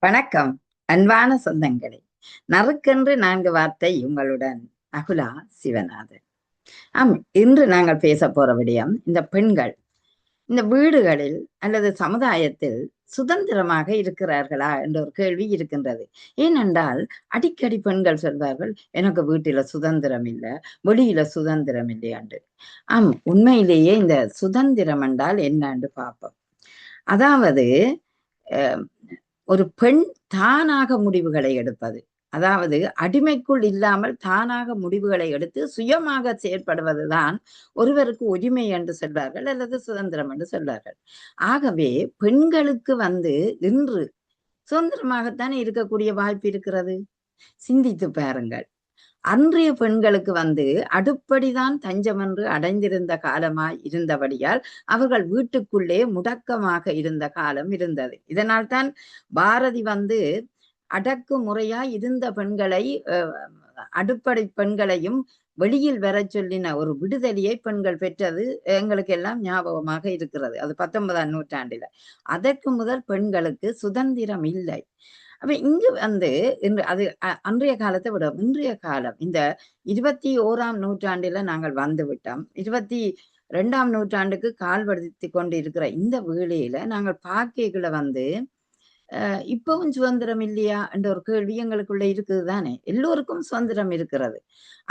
வணக்கம் அன்பான சொந்தங்களே. நறுக்கென்று 4 வார்த்தை உங்களுடன் அகுலா சிவநாதன். இன்று நாங்கள் பேச போற விடயம் இந்த பெண்கள் இந்த வீடுகளில் அல்லது சமுதாயத்தில் சுதந்திரமாக இருக்கிறார்களா என்ற ஒரு கேள்வி இருக்கின்றது. ஏனென்றால் அடிக்கடி பெண்கள் சொல்வார்கள், எனக்கு வீட்டில சுதந்திரம் இல்லை, வெளியில சுதந்திரம் இல்லையாண்டு. உண்மையிலேயே இந்த சுதந்திரம் என்றால் என்னன்னு பார்ப்போம். அதாவது ஒரு பெண் தானாக முடிவுகளை எடுப்பது, அதாவது அடிமைக்குள் இல்லாமல் தானாக முடிவுகளை எடுத்து சுயமாக செயற்படுவதுதான் ஒருவருக்கு உரிமை என்று சொல்வார்கள் அல்லது சுதந்திரம் என்று சொல்வார்கள். ஆகவே பெண்களுக்கு இன்று சுதந்திரமாகத்தானே இருக்கக்கூடிய வாய்ப்பு இருக்கிறது. சிந்தித்து பாருங்கள். அன்றைய பெண்களுக்கு அடுப்படிதான் தஞ்சம் என்று அடைந்திருந்த காலமாய் இருந்தபடியால் அவர்கள் வீட்டுக்குள்ளே முடக்கமாக இருந்த காலம் இருந்தது. இதனால் தான் பாரதி அடக்குமுறையாய் இருந்த பெண்களை அடுப்படை பெண்களையும் வெளியில் வர சொல்லின ஒரு விடுதலையை பெண்கள் பெற்றது எங்களுக்கு எல்லாம் ஞாபகமாக இருக்கிறது. அது 19ஆம் நூற்றாண்டில. அதற்கு முதல் பெண்களுக்கு சுதந்திரம் இல்லை. அப்ப இங்கு இன்று அது அன்றைய காலத்தை விட இன்றைய காலம் இந்த 21ஆம் நூற்றாண்டில நாங்கள் விட்டோம். 22ஆம் நூற்றாண்டுக்கு கால்படுத்தி கொண்டு இருக்கிற இந்த வேளையில நாங்கள் பார்க்கைகளை இப்பவும் சுதந்திரம் இல்லையா என்ற ஒரு கேள்வி எங்களுக்குள்ள இருக்குது தானே. எல்லோருக்கும் சுதந்திரம் இருக்கிறது.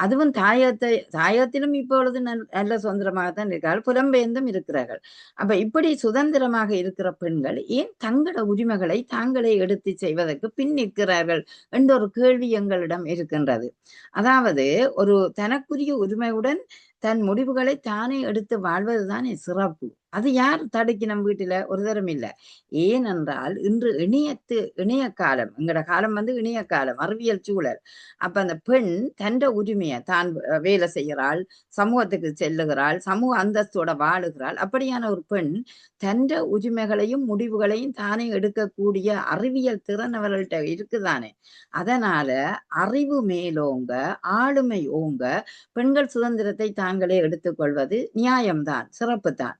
அதுவும் தாயத்திலும் இப்பொழுது நல்ல சுதந்திரமாகத்தான் இருக்கிறார்கள், புலம்பெயர்ந்தும் இருக்கிறார்கள். அப்ப இப்படி சுதந்திரமாக இருக்கிற பெண்கள் ஏன் தங்கள உரிமைகளை தாங்களே எடுத்து செய்வதற்கு பின் நிற்கிறார்கள் என்ற ஒரு கேள்வி எங்களிடம் இருக்கின்றது. அதாவது ஒரு தனக்குரிய உரிமையுடன் தன் முடிவுகளை தானே எடுத்து வாழ்வதுதான் சிறப்பு. அது யார் தடுக்கி நம் வீட்டுல ஒரு தரம் இல்லை. ஏனென்றால் இன்று இணைய காலம், எங்கட காலம் இணைய காலம், அறிவியல் சூழல். அப்ப அந்த பெண் தன் உரிமையை தான் வேலை செய்கிறாள், சமூகத்துக்கு செல்லுகிறாள், சமூக அந்தஸ்தோட வாழுகிறாள். அப்படியான ஒரு பெண் தன் உரிமைகளையும் முடிவுகளையும் தானே எடுக்கக்கூடிய அறிவியல் திறன் அவர்கள்ட்ட இருக்குதானே. அதனால அறிவு மேலோங்க, ஆளுமை ஓங்க பெண்கள் சுதந்திரத்தை தாங்களே எடுத்துக்கொள்வது நியாயம்தான், சிறப்பு தான்.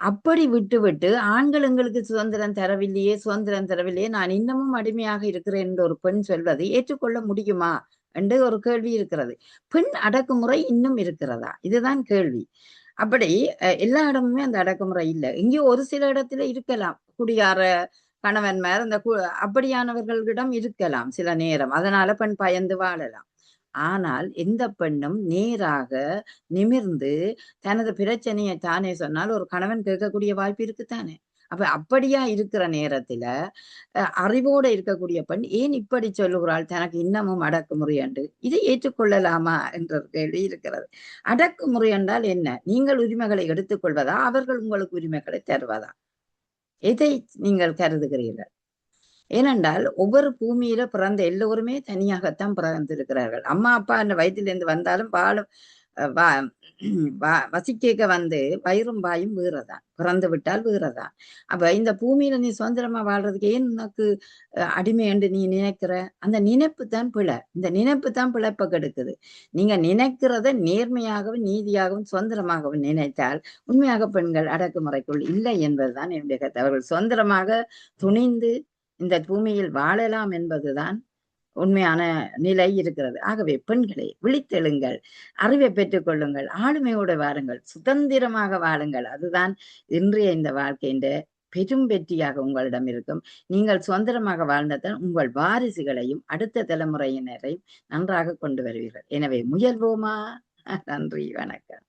அப்படி விட்டு ஆண்கள் எங்களுக்கு சுதந்திரம் தரவில்லையே, நான் இன்னமும் அடிமையாக இருக்கிறேன் என்று ஒரு பெண் சொல்வதை ஏற்றுக்கொள்ள முடியுமா என்று ஒரு கேள்வி இருக்கிறது. பெண் அடக்குமுறை இன்னும் இருக்கிறதா? இதுதான் கேள்வி. அப்படி எல்லா இடமுமே அந்த அடக்குமுறை இல்லை. இங்கே ஒரு சில இடத்துல இருக்கலாம். குடியார கணவன்மார் அப்படியானவர்களிடம் இருக்கலாம் சில நேரம். அதனால பெண் பயந்து வாழலாம். ஆனால் எந்த பெண்ணும் நேராக நிமிர்ந்து தனது பிரச்சனையை தானே சொன்னால் ஒரு கணவன் கேட்கக்கூடிய வாய்ப்பு இருக்குத்தானே. அப்ப அப்படியா இருக்கிற நேரத்துல அறிவோடு இருக்கக்கூடிய பெண் ஏன் இப்படி சொல்லுகிறாள், தனக்கு இன்னமும் அடக்குமுறை என்று? இதை ஏற்றுக்கொள்ளலாமா என்ற கேள்வி இருக்கிறது. அடக்குமுறை என்றால் என்ன? நீங்கள் உரிமைகளை எடுத்துக்கொள்வதா, அவர்கள் உங்களுக்கு உரிமைகளை தருவதா? எதை நீங்கள் கருதுகிறீர்கள்? ஏனென்றால் ஒவ்வொரு பூமியில பிறந்த எல்லோருமே தனியாகத்தான் பிறந்திருக்கிறார்கள். அம்மா அப்பா அந்த வயிற்றிலிருந்து வந்தாலும் வசிக்க வயிறும் வாயும் வீறதான், பிறந்து விட்டால் வீறதான். அப்ப இந்த பூமியில நீ சுதந்திரமா வாழ்றதுக்கு ஏன் உனக்கு அடிமை என்று நீ நினைக்கிற? அந்த நினைப்பு தான் பிழை. இந்த நினைப்பு தான் பிழைப்ப கெடுக்குது. நீங்க நினைக்கிறத நேர்மையாகவும் நீதியாகவும் சுதந்திரமாகவும் நினைத்தால் உண்மையாக பெண்கள் அடக்குமுறைக்குள் இல்லை என்பதுதான் என்னுடைய கருத்து. அவர்கள் சுதந்திரமாக துணிந்து இந்த பூமியில் வாழலாம் என்பதுதான் உண்மையான நிலை இருக்கிறது. ஆகவே பெண்களை விழித்தெழுங்கள், அறிவை பெற்றுக் கொள்ளுங்கள், ஆளுமையோடு வாருங்கள், சுதந்திரமாக வாழுங்கள். அதுதான் இன்றைய இந்த வாழ்க்கையின் பெரும் வெற்றியாக உங்களிடம் இருக்கும். நீங்கள் சுதந்திரமாக வாழ்ந்ததால் உங்கள் வாரிசுகளையும் அடுத்த தலைமுறையினரையும் நன்றாக கொண்டு வருவீர்கள். எனவே முயல்வோமா? நன்றி, வணக்கம்.